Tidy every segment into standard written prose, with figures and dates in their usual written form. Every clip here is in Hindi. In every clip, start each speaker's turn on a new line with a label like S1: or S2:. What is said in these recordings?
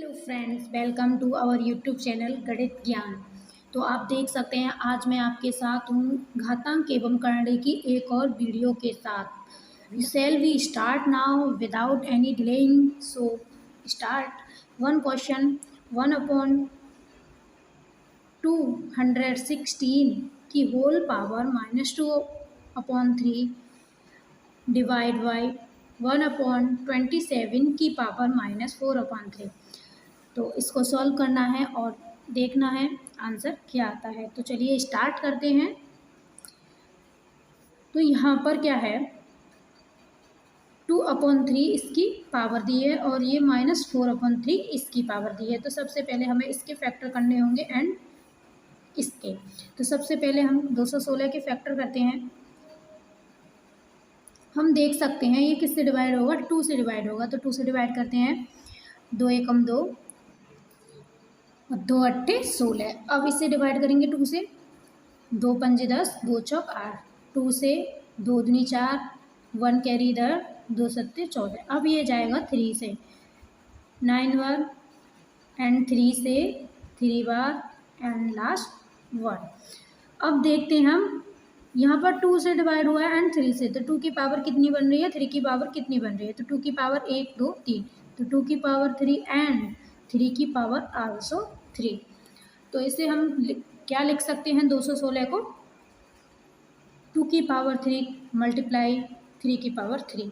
S1: Hello friends, welcome to our YouTube channel Ganit Gyan. तो आप देख सकते हैं आज मैं आपके साथ हूँ घातांक एवं करणे की एक और वीडियो के साथ। Shall we start now without any delaying. So start. One question, 1/216 की होल पावर -2/3 डिवाइड बाई 1/27 की पावर -4/3। तो इसको सॉल्व करना है और देखना है आंसर क्या आता है। तो चलिए स्टार्ट करते हैं। तो यहाँ पर क्या है, 2/3 इसकी पावर दी है और ये -4/3 इसकी पावर दी है। तो सबसे पहले हमें इसके फैक्टर करने होंगे एंड इसके। तो सबसे पहले हम 216 के फैक्टर करते हैं। हम देख सकते हैं ये किससे डिवाइड होगा, 2 से डिवाइड होगा। तो 2 से डिवाइड करते हैं, 2 एकम 2 और 2 अट्ठे 16। अब इसे डिवाइड करेंगे 2 से, 2 पंजे 10, 2 चौक 8, 2 से 2 दूनी 4, 1 कैरी इधर, 2 सत्ते 14। अब ये जाएगा 3 से, 9 बार एंड 3 से 3 बार एंड लास्ट 1। अब देखते हैं हम यहाँ पर 2 से डिवाइड हुआ है एंड 3 से, तो 2 की पावर कितनी बन रही है, 3 की पावर कितनी बन रही है। तो 2 की पावर 1 2 3, तो 2 की पावर 3 एंड 3 की पावर आल्सो 3। तो इसे हम क्या लिख सकते हैं, 216 को 2 की पावर 3 मल्टीप्लाई 3 की पावर 3।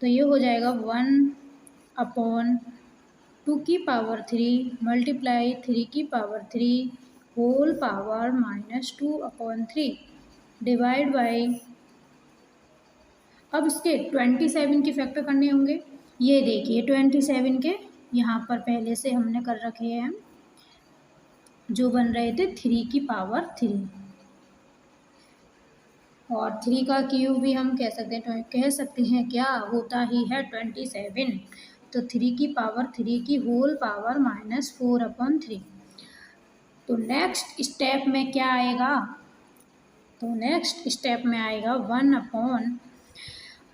S1: तो ये हो जाएगा 1/2 की पावर 3 मल्टीप्लाई 3 की power 3 whole power -2/3 divide by. अब इसके 27 के फैक्टर करने होंगे। ये देखिए 27 के यहाँ पर पहले से हमने कर रखे हैं, जो बन रहे थे 3 की पावर 3 और 3 का क्यूब भी हम कह सकते हैं क्या होता ही है 27। तो 3 की पावर 3 की होल पावर -4/3। तो नेक्स्ट स्टेप में क्या आएगा, तो नेक्स्ट स्टेप में आएगा 1/।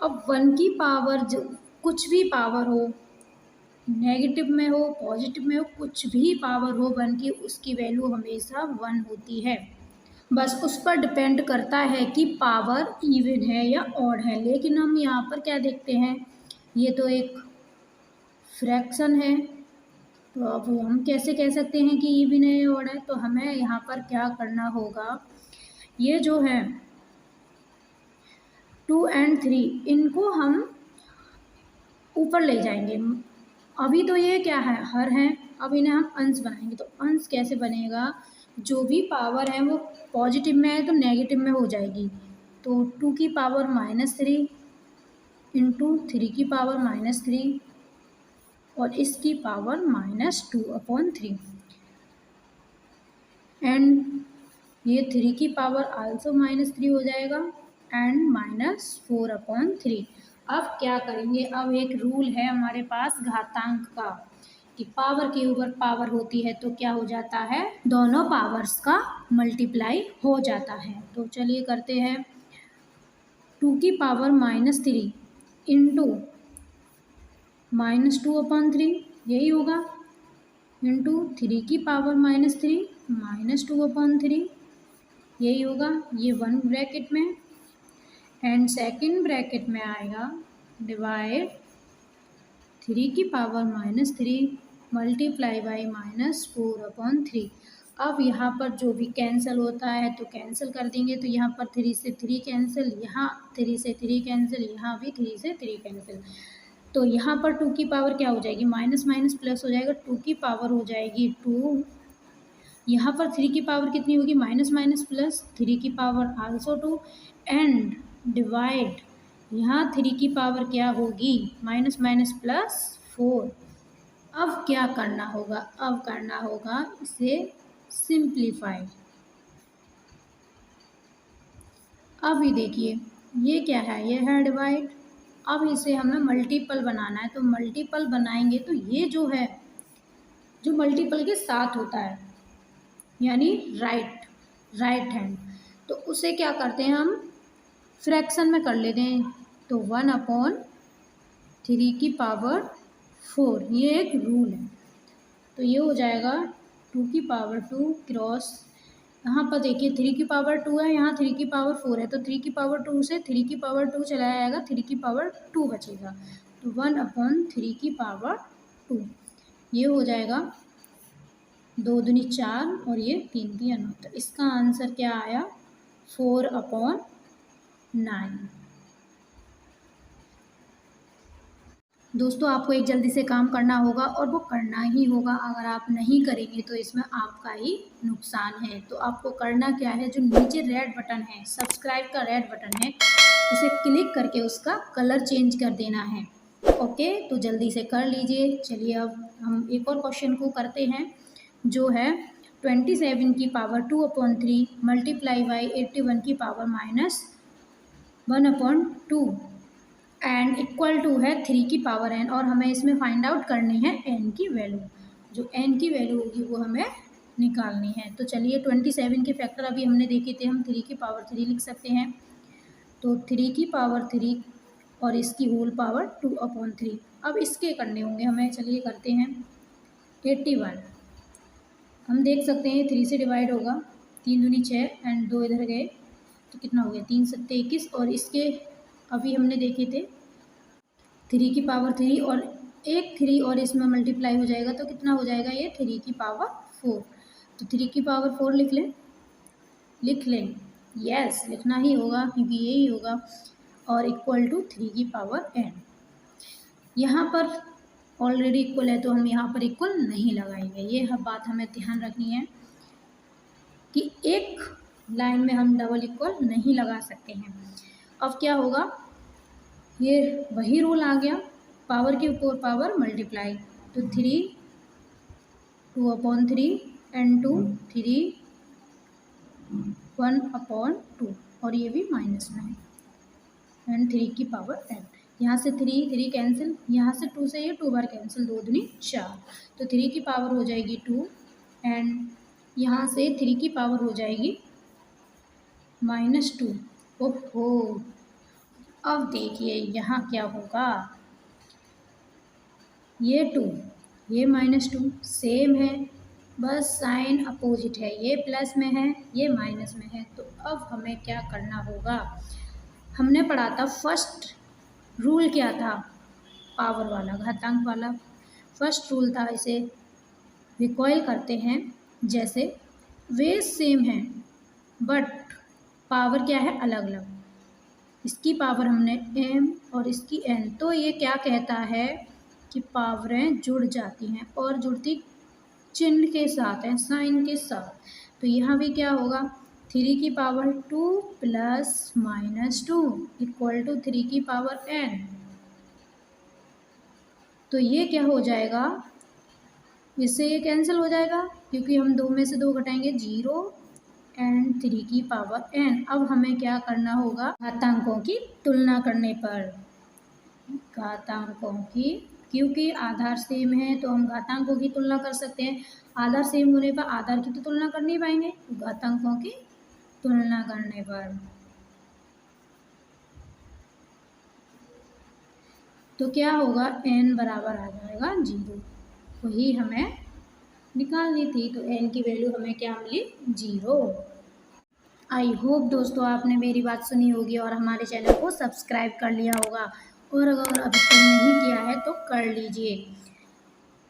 S1: अब 1 की पावर, जो कुछ भी पावर हो, नेगेटिव में हो पॉजिटिव में हो, कुछ भी पावर हो 1 की, उसकी वैल्यू हमेशा 1 होती है। बस उस पर डिपेंड करता है कि पावर इवन है या ऑड है। लेकिन हम यहाँ पर क्या देखते हैं, ये तो एक फ्रैक्शन है, तो अब हम कैसे कह सकते हैं कि इवन है या ऑड है। तो हमें यहाँ पर क्या करना होगा, ये जो है 2 एंड 3 इनको हम ऊपर ले जाएंगे। अभी तो ये क्या है, हर हैं, अब इन्हें हम अंश बनाएंगे। तो अंश कैसे बनेगा, जो भी पावर है वो पॉजिटिव में है तो नेगेटिव में हो जाएगी। तो 2 की पावर -3 इंटू 3 की पावर -3 और इसकी पावर -2/3 एंड ये 3 की पावर आल्सो -3 हो जाएगा एंड -4/3। अब क्या करेंगे, अब एक रूल है हमारे पास घातांक का कि पावर के ऊपर पावर होती है तो क्या हो जाता है, दोनों पावर्स का मल्टीप्लाई हो जाता है। तो चलिए करते हैं, 2 की पावर -3 इंटू -2/3 यही होगा, इंटू 3 की पावर -3 -2/3 यही होगा। ये 1 ब्रैकेट में एंड सेकंड ब्रैकेट में आएगा डिवाइड 3 की पावर -3 मल्टीप्लाई बाई -4/3। अब यहाँ पर जो भी कैंसिल होता है तो कैंसिल कर देंगे। तो यहाँ पर 3 से 3 कैंसिल, यहाँ 3 से 3 कैंसिल, यहाँ भी 3 से 3 कैंसिल। तो यहाँ पर 2 की पावर क्या हो जाएगी, माइनस माइनस प्लस हो जाएगा, 2 की पावर हो जाएगी 2। यहाँ पर 3 की पावर कितनी होगी, माइनस माइनस प्लस, 3 की पावर आल्सो 2 एंड डिवाइड, यहाँ 3 की पावर क्या होगी, माइनस माइनस प्लस 4। अब क्या करना होगा, अब करना होगा इसे सिंप्लीफाई। अब ये देखिए ये क्या है, ये है डिवाइड। अब इसे हमें मल्टीपल बनाना है, तो मल्टीपल बनाएंगे तो ये जो है, जो मल्टीपल के साथ होता है यानी राइट हैंड, तो उसे क्या करते हैं हम फ्रैक्शन में कर लेते हैं। तो 1/3 की पावर 4, ये एक रूल है। तो ये हो जाएगा 2 की पावर 2 क्रॉस, यहाँ पर देखिए 3 की पावर 2 है, यहाँ 3 की पावर 4 है, तो 3 की पावर 2 से 3 की पावर 2 चला जाएगा, 3 की पावर 2 बचेगा, तो 1/3 की पावर 2। ये हो जाएगा 2 दूनी 4 और ये 3 की 9, तो इसका आंसर क्या आया 4/9। दोस्तों आपको एक जल्दी से काम करना होगा और वो करना ही होगा, अगर आप नहीं करेंगे तो इसमें आपका ही नुकसान है। तो आपको करना क्या है, जो नीचे रेड बटन है, सब्सक्राइब का रेड बटन है, उसे क्लिक करके उसका कलर चेंज कर देना है। ओके, तो जल्दी से कर लीजिए। चलिए अब हम एक और क्वेश्चन को करते हैं, जो है 27 की पावर 2/3 मल्टीप्लाई बाई 81 की पावर -1/2 एंड इक्वल टू है 3 की पावर n, और हमें इसमें फाइंड आउट करनी है n की वैल्यू। जो n की वैल्यू होगी वो हमें निकालनी है। तो चलिए 27 के फैक्टर अभी हमने देखे थे, हम 3 की पावर 3 लिख सकते हैं, तो 3 की पावर 3 और इसकी होल पावर 2/3। अब इसके करने होंगे हमें, चलिए करते हैं। 81 हम देख सकते हैं 3 से डिवाइड होगा, 3 दूनी 6 एंड 2 इधर गए तो कितना हो गया 3 7 21, और इसके अभी हमने देखे थे 3 की पावर 3 और एक 3 और इसमें मल्टीप्लाई हो जाएगा तो कितना हो जाएगा ये 3 की पावर 4। तो 3 की पावर 4 लिख लें, यस लिखना ही होगा क्योंकि यही होगा, और इक्वल टू 3 की पावर n। यहाँ पर ऑलरेडी इक्वल है तो हम यहाँ पर इक्वल नहीं लगाएंगे, ये बात हमें ध्यान रखनी है कि एक लाइन में हम डबल इक्वल नहीं लगा सकते हैं। अब क्या होगा, ये वही रूल आ गया, पावर के ऊपर पावर मल्टीप्लाई, तो 3 2/3 एंड 2 3 1/2, और ये भी माइनस में है, एंड 3 की पावर n। यहाँ से 3 3 कैंसिल, यहाँ से 2 से ये 2 बार कैंसिल, 2 दूनी 4, तो 3 की पावर हो जाएगी 2 एंड यहाँ से 3 की पावर हो जाएगी -2। ओहो, अब देखिए यहाँ क्या होगा, ये 2 ये -2 सेम है, बस साइन अपोजिट है, ये प्लस में है ये माइनस में है। तो अब हमें क्या करना होगा, हमने पढ़ा था फर्स्ट रूल क्या था, पावर वाला घातांक वाला फर्स्ट रूल था, इसे रिकॉइल करते हैं। जैसे वे सेम है बट पावर क्या है अलग अलग, इसकी पावर हमने m और इसकी n, तो ये क्या कहता है कि पावरें जुड़ जाती हैं और जुड़ती चिन्ह के साथ है, साइन के साथ। तो यहाँ भी क्या होगा 3 की पावर 2 प्लस -2 इक्वल टू 3 की पावर n। तो ये क्या हो जाएगा, इससे ये कैंसिल हो जाएगा क्योंकि हम 2 में से 2 घटाएंगे 0 एंड 3 की पावर n। अब हमें क्या करना होगा, घातांकों की तुलना करने पर, घातांकों की, क्योंकि आधार सेम है तो हम घातांकों की तुलना कर सकते हैं। आधार सेम होने पर आधार की तो तुलना कर नहीं पाएंगे, घातांकों की तुलना करने पर तो क्या होगा n बराबर आ जाएगा 0, वही हमें निकालनी थी। तो n की वैल्यू हमें क्या मिली 0। आई होप दोस्तों आपने मेरी बात सुनी होगी और हमारे चैनल को सब्सक्राइब कर लिया होगा, और अगर अभी तक नहीं किया है तो कर लीजिए।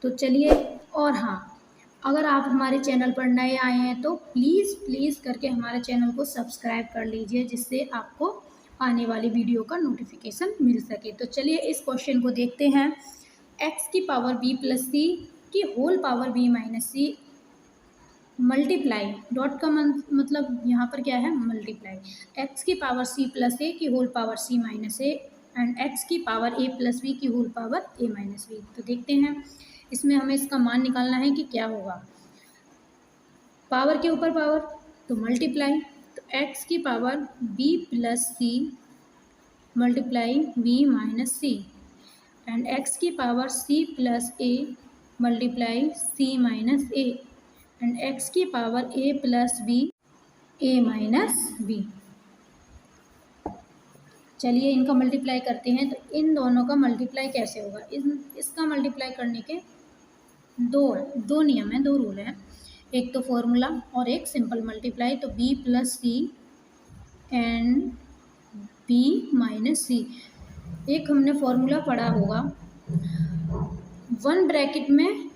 S1: तो चलिए, और हाँ, अगर आप हमारे चैनल पर नए आए हैं तो प्लीज़ करके हमारे चैनल को सब्सक्राइब कर लीजिए, जिससे आपको आने वाली वीडियो का नोटिफिकेशन मिल सके। तो चलिए इस क्वेश्चन को देखते हैं। x की पावर b प्लस सी की whole power b minus c multiply, dot का मतलब यहाँ पर क्या है मल्टीप्लाई, x की पावर c प्लस ए की whole power c minus a and x की पावर a प्लस बी की whole power a minus b. तो देखते हैं इसमें हमें इसका मान निकालना है कि क्या होगा, पावर के ऊपर पावर तो मल्टीप्लाई, तो x की power b plus c multiply b minus c and x की power c plus a multiply c minus a and x की power a plus b a minus b. चलिए इनका मल्टीप्लाई करते हैं। तो इन दोनों का मल्टीप्लाई कैसे होगा, इसका मल्टीप्लाई करने के दो नियम है, दो रूल है, एक तो फॉर्मूला और एक सिंपल मल्टीप्लाई। तो B plus C and B minus C, एक हमने फॉर्मूला पढ़ा होगा, वन ब्रैकेट में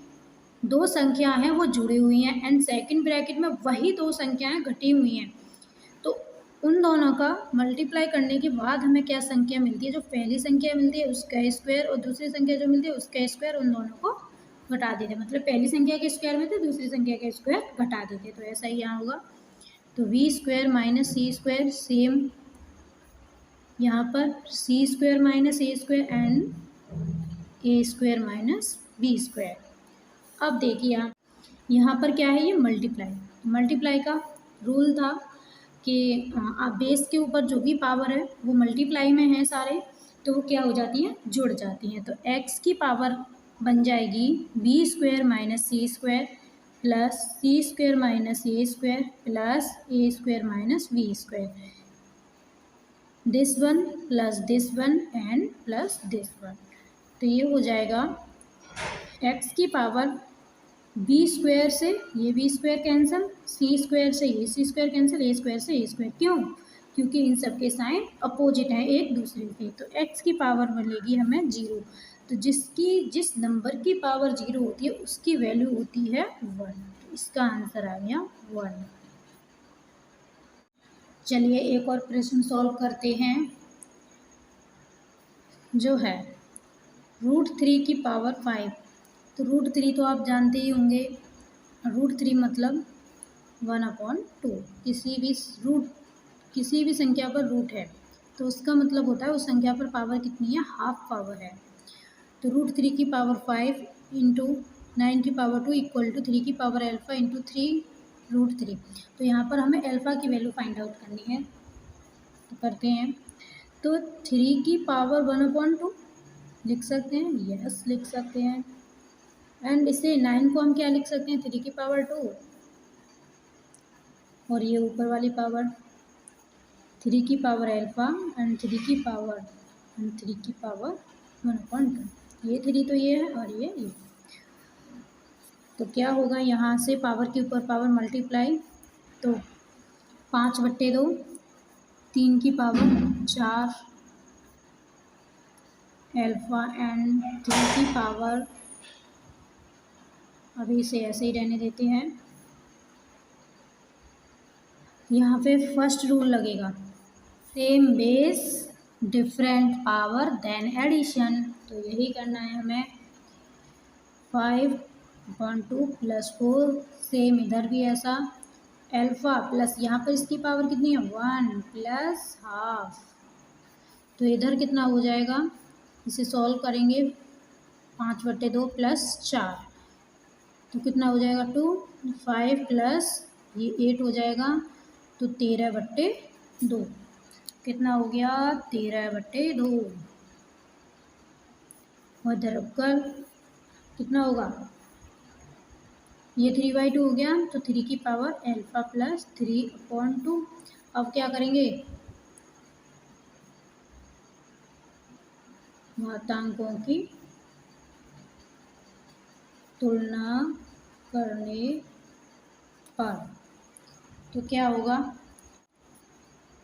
S1: दो संख्या हैं वो जुड़ी हुई हैं एंड सेकंड ब्रैकेट में वही दो संख्याएं घटी हुई हैं, तो उन दोनों का मल्टीप्लाई करने के बाद हमें क्या संख्या मिलती है, जो पहली संख्या मिलती है उसका स्क्वायर और दूसरी संख्या जो मिलती है उसका स्क्वायर, उन दोनों को घटा देते, मतलब पहली संख्या के स्क्वायर में थे दूसरी संख्या के स्क्वायर घटा देते। तो ऐसा ही यहाँ होगा। तो वी स्क्वायर माइनस सी स्क्वायर, सेम यहाँ पर C square minus A square and A square minus B square. अब देखिए आप यहाँ पर क्या है, ये मल्टीप्लाई, मल्टीप्लाई का रूल था कि आप बेस के ऊपर जो भी पावर है वो मल्टीप्लाई में है सारे, तो वो क्या हो जाती हैं, जुड़ जाती हैं। तो x की पावर बन जाएगी b square minus C square plus c square minus A square plus a square minus B square, this one plus this one and plus this one. तो ये हो जाएगा x की पावर बी स्क्वायर से ये बी स्क्वायर कैंसिल, सी स्क्वायर से ये सी स्क्वायर कैंसिल, ए स्क्वायर से ए स्क्वायर, क्यों, क्योंकि इन सब के साइन अपोजिट हैं एक दूसरे के। तो x की पावर मिलेगी हमें 0, तो जिस नंबर की पावर 0 होती है उसकी वैल्यू होती है 1, तो इसका आंसर आ गया 1। चलिए एक और प्रश्न सॉल्व करते हैं, जो है √3 की पावर 5। तो √3 तो आप जानते ही होंगे, √3 मतलब 1/2, किसी भी संख्या पर रूट है तो उसका मतलब होता है उस संख्या पर पावर कितनी है, हाफ पावर है। तो √3 की पावर 5 इंटू 9 की पावर 2 इक्वल टू 3 की पावर अल्फ़ा इंटू 3√3। तो यहाँ पर हमें अल्फ़ा की वैल्यू फाइंड आउट करनी है, तो करते हैं। तो 3 की पावर 1/2 लिख सकते हैं, यस लिख सकते हैं, एंड इसे 9 को हम क्या लिख सकते हैं, 3 की पावर 2, और ये ऊपर वाली पावर 3 की पावर अल्फ़ा एंड 3 की पावर 1/2, ये 3 तो ये है और ये। तो क्या होगा, यहाँ से पावर के ऊपर पावर मल्टीप्लाई, तो 5/2, 3 की पावर 4 अल्फ़ा एंड 3 की पावर, अभी इसे ऐसे ही रहने देते हैं। यहाँ पे फर्स्ट रूल लगेगा, same base different power then addition, तो यही करना है हमें। 5/2 प्लस 4, सेम इधर भी ऐसा, अल्फ़ा प्लस यहाँ पर इसकी पावर कितनी है 1 प्लस हाफ, तो इधर कितना हो जाएगा, इसे सॉल्व करेंगे 5/2 प्लस 4, तो कितना हो जाएगा 2, 5 प्लस ये 8 हो जाएगा, तो 13/2, कितना हो गया 13/2, और इधर कर कितना होगा, ये 3/2 हो गया, तो 3 की पावर अल्फ़ा प्लस 3/2। अब क्या करेंगे, घातांकों की तुलना करने पर, तो क्या होगा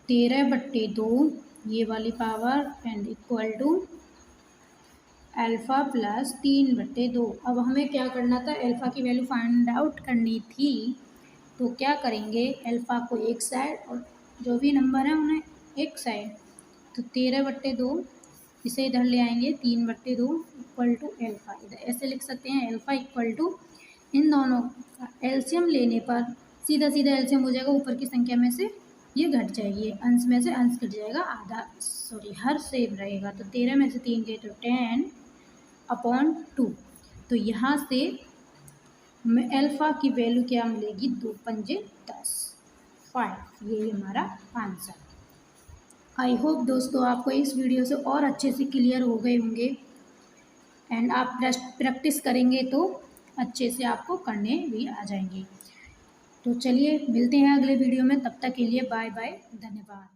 S1: 13/2 ये वाली power and equal to alpha plus 3/2। अब हमें क्या करना था, अल्फ़ा की वैल्यू फाइंड आउट करनी थी, तो क्या करेंगे, अल्फ़ा को एक साइड और जो भी नंबर है उन्हें एक साइड, तो 13/2 इसे इधर ले आएंगे, 3/2 इक्वल टू अल्फ़ा, इधर ऐसे लिख सकते हैं, अल्फ़ा इक्वल टू इन दोनों का एलसीएम लेने पर सीधा सीधा एलसीएम हो जाएगा, ऊपर की संख्या में से ये घट जाएगी, अंश में से अंश घट जाएगा, आधा हर सेम रहेगा, तो 13 में से 3 गए तो 10/2। तो यहाँ से हमें अल्फ़ा की वैल्यू क्या मिलेगी, 2×5, 5, ये हमारा आंसर। आई होप दोस्तों आपको इस वीडियो से और अच्छे से क्लियर हो गए होंगे, एंड आप प्रैक्टिस करेंगे तो अच्छे से आपको करने भी आ जाएंगे। तो चलिए मिलते हैं अगले वीडियो में, तब तक के लिए बाय बाय, धन्यवाद।